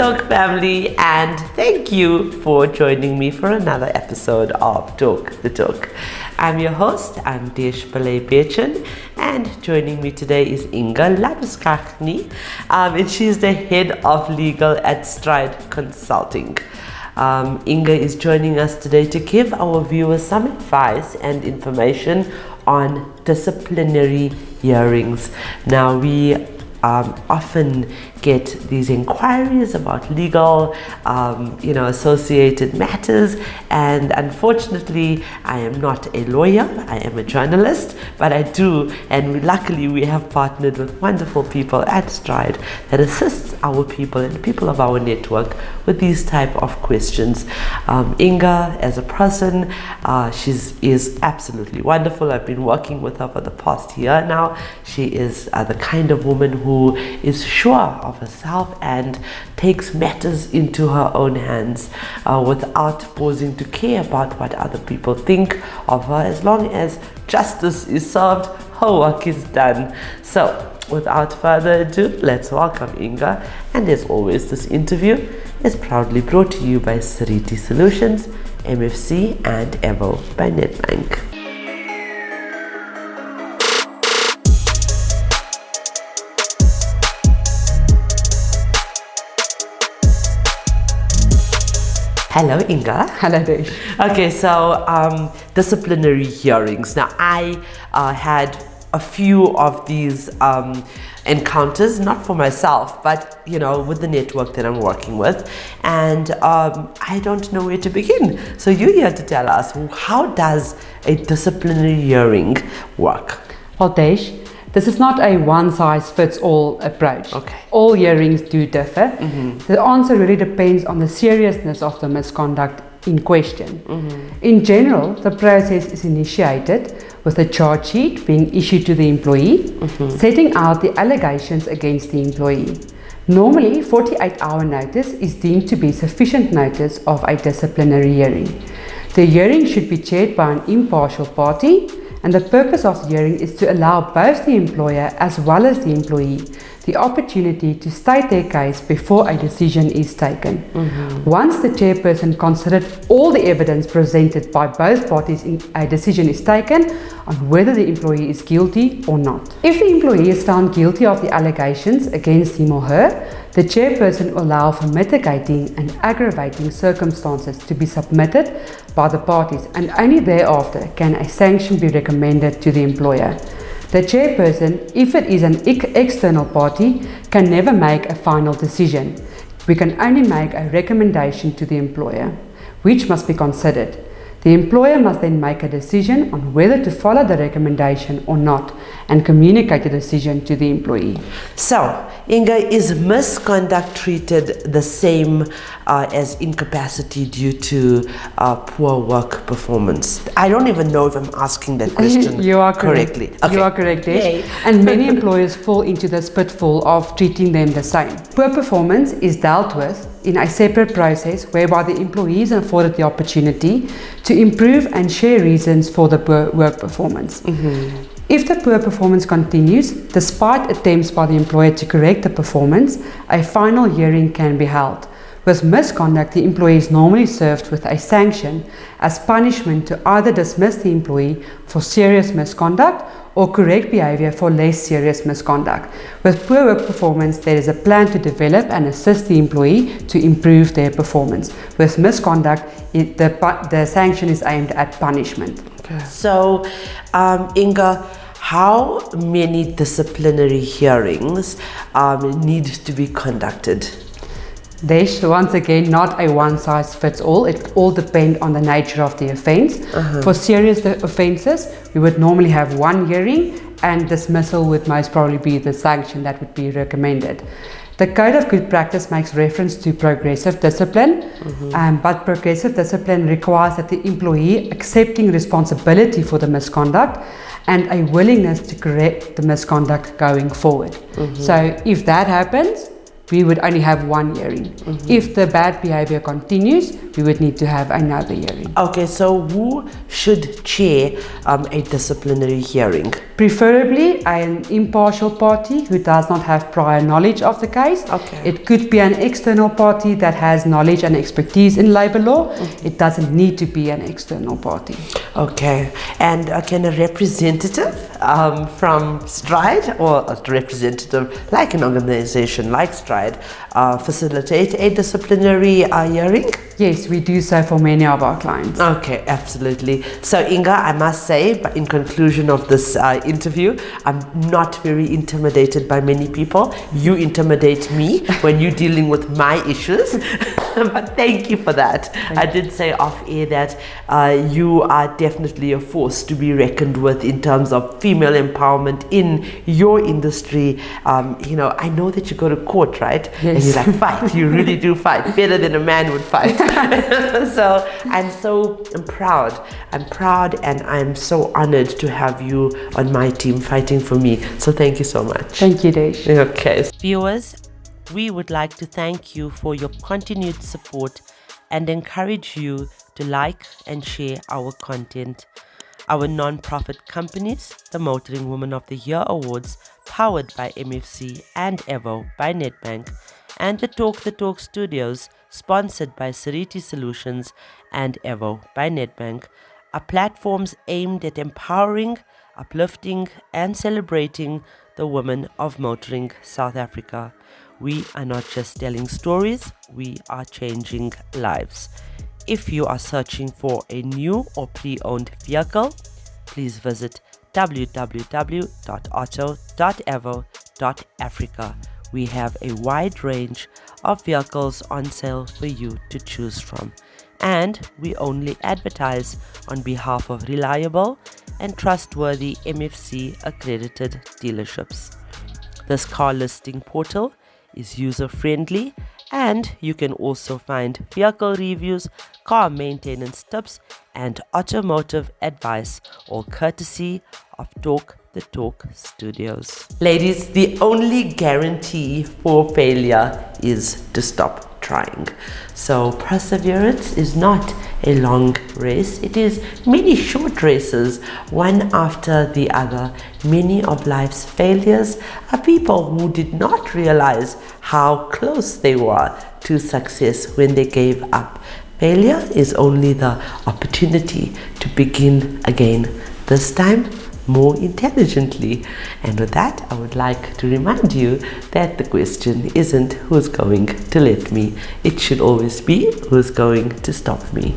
Talk family, and thank you for joining me for another episode of Talk the Talk. I'm your host, I'm disciplinary, and joining me today is Inge Labuschagne, and she's the head of legal at STRYDE Consulting. Inge is joining us today to give our viewers some advice and information on disciplinary hearings. Now, we often get these inquiries about legal, associated matters, and unfortunately, I am not a lawyer, I am a journalist, but I do, and luckily we have partnered with wonderful people at STRYDE that assists our people and people of our network with these type of questions. Inge, as a person, she is absolutely wonderful. I've been working with her for the past year now. She is the kind of woman who is sure of herself and takes matters into her own hands without pausing to care about what other people think of her. As long as justice is served, her work is done. So without further ado, let's welcome Inge. And as always, this interview is proudly brought to you by STRYDE Solutions, MFC and Evo by Nedbank. Hello, Inge. Hello, Desh. Okay, so disciplinary hearings. Now, I had a few of these encounters, not for myself, but with the network that I'm working with, and I don't know where to begin. So you're here to tell us, how does a disciplinary hearing work? Well, Desh, this is not a one-size-fits-all approach. Okay. All hearings do differ. The answer really depends on the seriousness of the misconduct in question. In general, the process is initiated with a charge sheet being issued to the employee, setting out the allegations against the employee. Normally, 48-hour notice is deemed to be sufficient notice of a disciplinary hearing. The hearing should be chaired by an impartial party, and the purpose of the hearing is to allow both the employer as well as the employee the opportunity to state their case before a decision is taken. Once the chairperson considered all the evidence presented by both parties, a decision is taken on whether the employee is guilty or not. If the employee is found guilty of the allegations against him or her, the chairperson will allow for mitigating and aggravating circumstances to be submitted by the parties, and only thereafter can a sanction be recommended to the employer. The chairperson, if it is an external party, can never make a final decision. We can only make a recommendation to the employer, which must be considered. The employer must then make a decision on whether to follow the recommendation or not, and communicate the decision to the employee. So, Inge, is misconduct treated the same as incapacity due to poor work performance? I don't even know if I'm asking that question You are correctly. Okay. You are correct, Desh. And many employers fall into this pitfall of treating them the same. Poor performance is dealt with in a separate process whereby the employees are afforded the opportunity to improve and share reasons for the poor work performance. If the poor performance continues, despite attempts by the employer to correct the performance, a final hearing can be held. With misconduct, the employee is normally served with a sanction as punishment to either dismiss the employee for serious misconduct or correct behavior for less serious misconduct. With poor work performance, there is a plan to develop and assist the employee to improve their performance. With misconduct, the sanction is aimed at punishment. Okay. So, Inge, how many disciplinary hearings need to be conducted? There's once again not a one-size-fits-all. It all depends on the nature of the offence. For serious offences, we would normally have one hearing, and dismissal would most probably be the sanction that would be recommended. The Code of Good Practice makes reference to progressive discipline, but progressive discipline requires that the employee accepting responsibility for the misconduct and a willingness to correct the misconduct going forward. So if that happens, we would only have one hearing. If the bad behavior continues, we would need to have another hearing. Okay, so who should chair a disciplinary hearing? Preferably an impartial party who does not have prior knowledge of the case. Okay. It could be an external party that has knowledge and expertise in labor law. It doesn't need to be an external party. Okay, and can a representative from STRYDE, or a representative like an organization like STRYDE, facilitate a disciplinary hearing? Yes, we do so for many of our clients. Okay, absolutely. So Inge, I must say, but in conclusion of this interview, I'm not very intimidated by many people. You intimidate me when you're dealing with my issues. But thank you for that. I did say off air that you are definitely a force to be reckoned with in terms of female empowerment in your industry. I know that you go to court, right? Yes. And you like fight. You really do fight better than a man would fight. So I'm proud. I'm proud, and I'm so honored to have you on my team fighting for me. So thank you so much. Thank you, Desh. Okay. Viewers, we would like to thank you for your continued support and encourage you to like and share our content. Our non-profit companies, the Motoring Woman of the Year Awards, powered by MFC and Evo by Nedbank, and the Talk Studios, sponsored by Sariti Solutions and Evo by Nedbank, are platforms aimed at empowering, uplifting, and celebrating the women of motoring South Africa. We are not just telling stories, we are changing lives. If you are searching for a new or pre-owned vehicle, please visit www.auto.evo.africa. We have a wide range of vehicles on sale for you to choose from, and we only advertise on behalf of reliable and trustworthy MFC accredited dealerships. This car listing portal is user-friendly, and you can also find vehicle reviews, car maintenance tips, and automotive advice, all courtesy of Talk Studios. Ladies, the only guarantee for failure is to stop trying. So perseverance is not a long race, it is many short races, one after the other. Many of life's failures are people who did not realize how close they were to success when they gave up. Failure is only the opportunity to begin again, this time more intelligently. And with that, I would like to remind you that the question isn't who's going to let me. It should always be who's going to stop me.